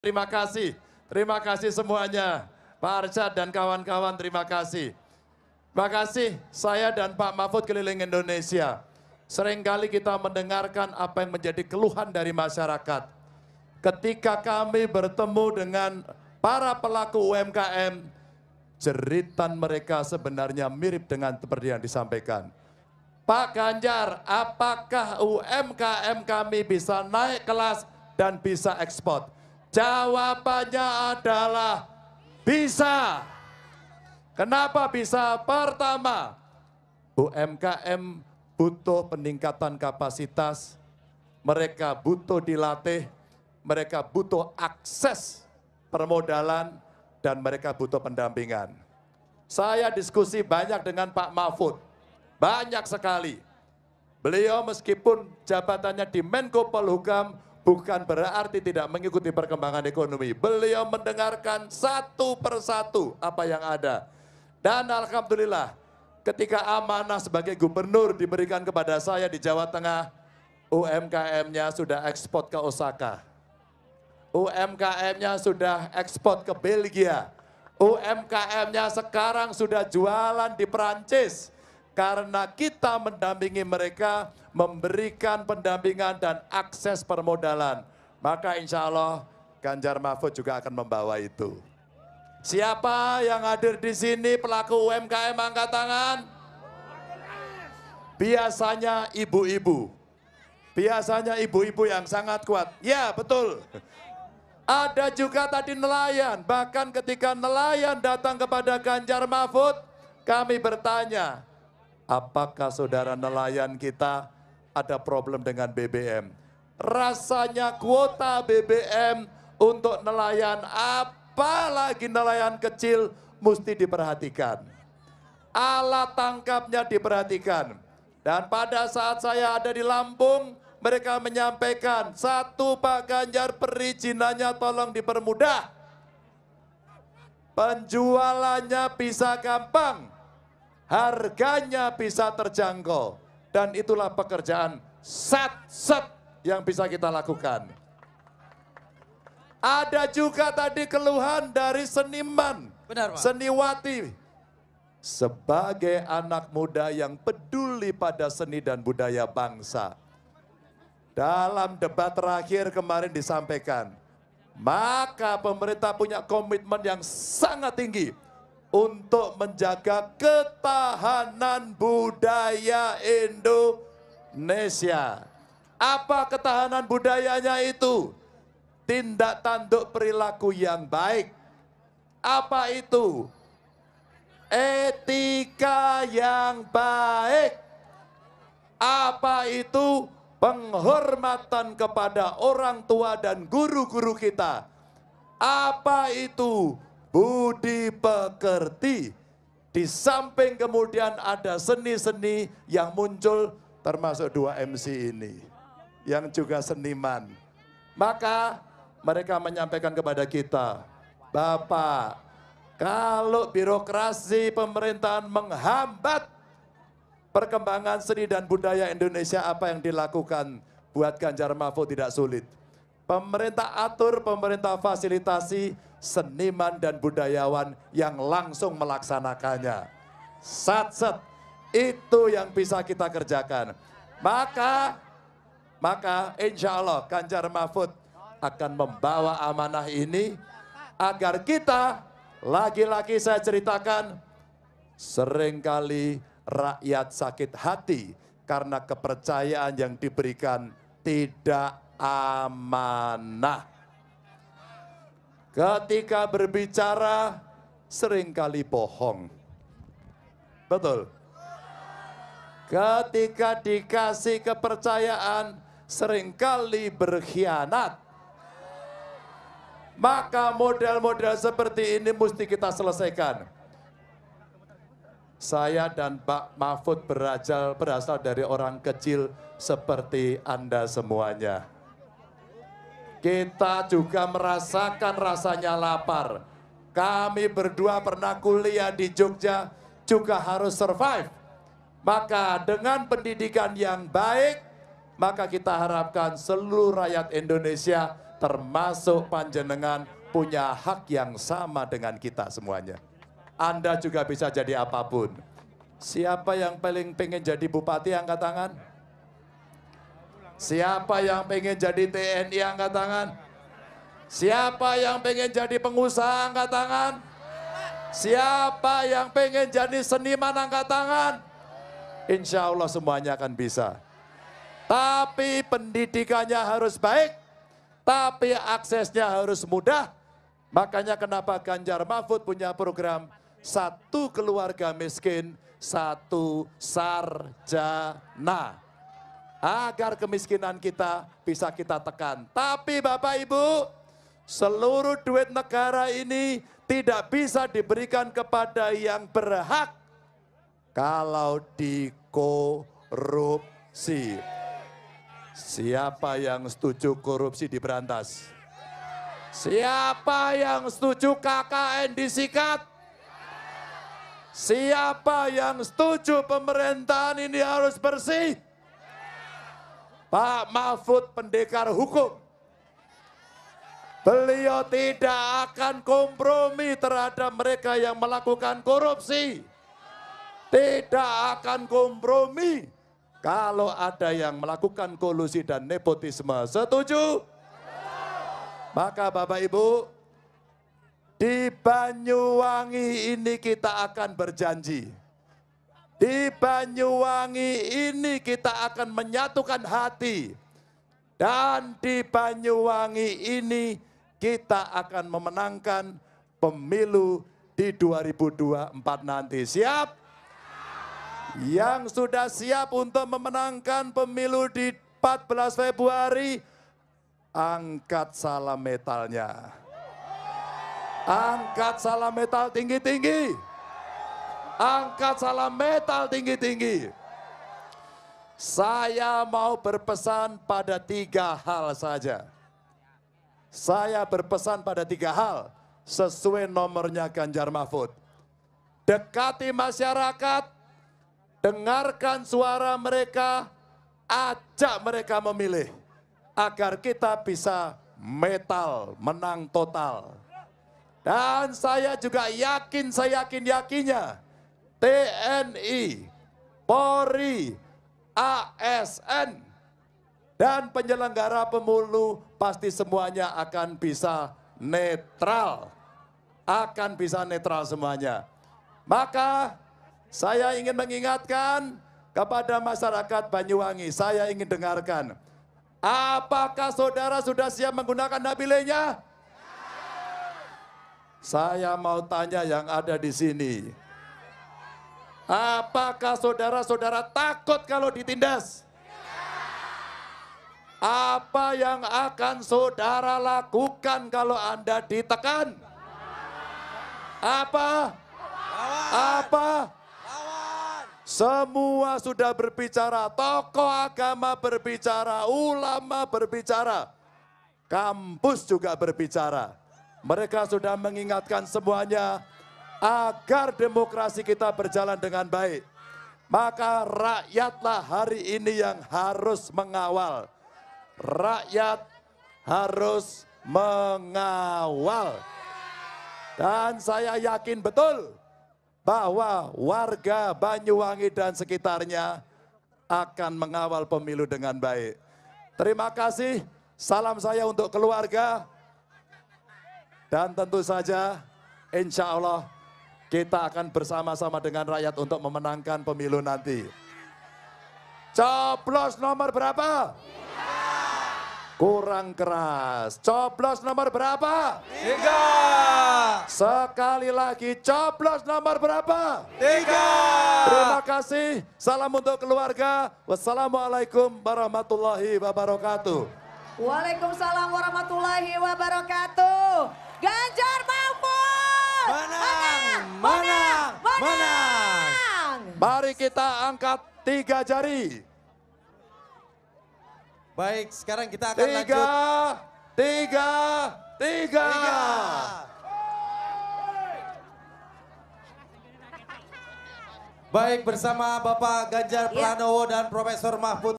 Terima kasih semuanya. Pak Arsyad dan kawan-kawan, terima kasih. Terima kasih, saya dan Pak Mahfud keliling Indonesia. Seringkali kita mendengarkan apa yang menjadi keluhan dari masyarakat. Ketika kami bertemu dengan para pelaku UMKM, jeritan mereka sebenarnya mirip dengan seperti yang disampaikan. Pak Ganjar, apakah UMKM kami bisa naik kelas dan bisa ekspor? Jawabannya adalah bisa. Kenapa bisa? Pertama, UMKM butuh peningkatan kapasitas, mereka butuh dilatih, mereka butuh akses permodalan, dan mereka butuh pendampingan. Saya diskusi banyak dengan Pak Mahfud, banyak sekali. Beliau meskipun jabatannya di Menko Polhukam, bukan berarti tidak mengikuti perkembangan ekonomi. Beliau mendengarkan satu persatu apa yang ada. Dan alhamdulillah, ketika amanah sebagai gubernur diberikan kepada saya di Jawa Tengah, UMKM-nya sudah ekspor ke Osaka. UMKM-nya sudah ekspor ke Belgia. UMKM-nya sekarang sudah jualan di Perancis. Karena kita mendampingi mereka, memberikan pendampingan dan akses permodalan. Maka insya Allah Ganjar Mahfud juga akan membawa itu. Siapa yang hadir di sini pelaku UMKM angkat tangan? Biasanya ibu-ibu. Biasanya ibu-ibu yang sangat kuat. Ya betul. Ada juga tadi nelayan. Bahkan ketika nelayan datang kepada Ganjar Mahfud, kami bertanya, apakah saudara nelayan kita ada problem dengan BBM? Rasanya kuota BBM untuk nelayan, apalagi nelayan kecil, mesti diperhatikan. Alat tangkapnya diperhatikan. Dan pada saat saya ada di Lampung, mereka menyampaikan, satu Pak Ganjar, perizinannya tolong dipermudah. Penjualannya bisa gampang. Harganya bisa terjangkau, dan itulah pekerjaan set yang bisa kita lakukan. Ada juga tadi keluhan dari seniman, benar, Pak. seniwati. Sebagai anak muda yang peduli pada seni dan budaya bangsa, dalam debat terakhir kemarin disampaikan, maka pemerintah punya komitmen yang sangat tinggi untuk menjaga ketahanan budaya Indonesia. Apa ketahanan budayanya itu? Tindak tanduk perilaku yang baik. Apa itu? Etika yang baik. Apa itu? Penghormatan kepada orang tua dan guru-guru kita. Apa itu? Budi pekerti. Di samping kemudian ada seni-seni yang muncul, termasuk dua MC ini yang juga seniman. Maka mereka menyampaikan kepada kita, Bapak, kalau birokrasi pemerintahan menghambat perkembangan seni dan budaya Indonesia, apa yang dilakukan buat Ganjar Mahfud tidak sulit. Pemerintah atur, pemerintah fasilitasi seniman dan budayawan yang langsung melaksanakannya. Sat-set, itu yang bisa kita kerjakan. Maka insya Allah Ganjar Mahfud akan membawa amanah ini agar kita, lagi-lagi saya ceritakan, seringkali rakyat sakit hati karena kepercayaan yang diberikan tidak amanah. Ketika berbicara seringkali bohong. Betul. Ketika dikasih kepercayaan seringkali berkhianat. Maka model-model seperti ini mesti kita selesaikan. Saya dan Pak Mahfud berasal dari orang kecil seperti Anda semuanya. Kita juga merasakan rasanya lapar. Kami berdua pernah kuliah di Jogja, juga harus survive. Maka dengan pendidikan yang baik, maka kita harapkan seluruh rakyat Indonesia termasuk panjenengan punya hak yang sama dengan kita semuanya. Anda juga bisa jadi apapun. Siapa yang paling pengen jadi bupati angkat tangan? Siapa yang pengen jadi TNI angkat tangan? Siapa yang pengen jadi pengusaha angkat tangan? Siapa yang pengen jadi seniman angkat tangan? Insya Allah semuanya akan bisa. Tapi pendidikannya harus baik, tapi aksesnya harus mudah. Makanya kenapa Ganjar Mahfud punya program satu keluarga miskin, satu sarjana. Agar kemiskinan kita bisa kita tekan. Tapi Bapak Ibu, seluruh duit negara ini tidak bisa diberikan kepada yang berhak kalau dikorupsi. Siapa yang setuju korupsi diberantas? Siapa yang setuju KKN disikat? Siapa yang setuju pemerintahan ini harus bersih? Pak Mahfud pendekar hukum. Beliau tidak akan kompromi terhadap mereka yang melakukan korupsi. Tidak akan kompromi kalau ada yang melakukan kolusi dan nepotisme. Setuju? Maka Bapak Ibu, di Banyuwangi ini kita akan berjanji. Di Banyuwangi ini kita akan menyatukan hati. Dan di Banyuwangi ini kita akan memenangkan pemilu di 2024 nanti. Siap? Yang sudah siap untuk memenangkan pemilu di 14 Februari, angkat salam metalnya. Angkat salam metal tinggi-tinggi. Angkat salam metal tinggi-tinggi. Saya mau berpesan pada 3 hal saja. Saya berpesan pada 3 hal sesuai nomornya Ganjar Mahfud. Dekati masyarakat, dengarkan suara mereka, ajak mereka memilih. Agar kita bisa metal, menang total. Dan saya juga yakin, saya yakinnya TNI, Polri, ASN, dan penyelenggara pemilu pasti semuanya akan bisa netral. Akan bisa netral semuanya. Maka saya ingin mengingatkan kepada masyarakat Banyuwangi, saya ingin dengarkan. Apakah saudara sudah siap menggunakan hak pilihnya? Saya mau tanya yang ada di sini. Apakah saudara-saudara takut kalau ditindas? Apa yang akan saudara lakukan kalau Anda ditekan? Apa? Apa? Semua sudah berbicara, tokoh agama berbicara, ulama berbicara, kampus juga berbicara. Mereka sudah mengingatkan semuanya agar demokrasi kita berjalan dengan baik. Maka rakyatlah hari ini yang harus mengawal. Rakyat harus mengawal. Dan saya yakin betul bahwa warga Banyuwangi dan sekitarnya akan mengawal pemilu dengan baik. Terima kasih, salam saya untuk keluarga. Dan tentu saja, insya Allah kita akan bersama-sama dengan rakyat untuk memenangkan pemilu nanti. Coblos nomor berapa? 3. Kurang keras. Coblos nomor berapa? 3. Sekali lagi, coblos nomor berapa? 3. Terima kasih. Salam untuk keluarga. Wassalamualaikum warahmatullahi wabarakatuh. Waalaikumsalam warahmatullahi wabarakatuh. Ganjar Mahfud! Menang, menang, menang. Mari kita angkat 3 jari. Baik, sekarang kita akan lanjut. 3. Baik, bersama Bapak Ganjar Pranowo dan Profesor Mahfud.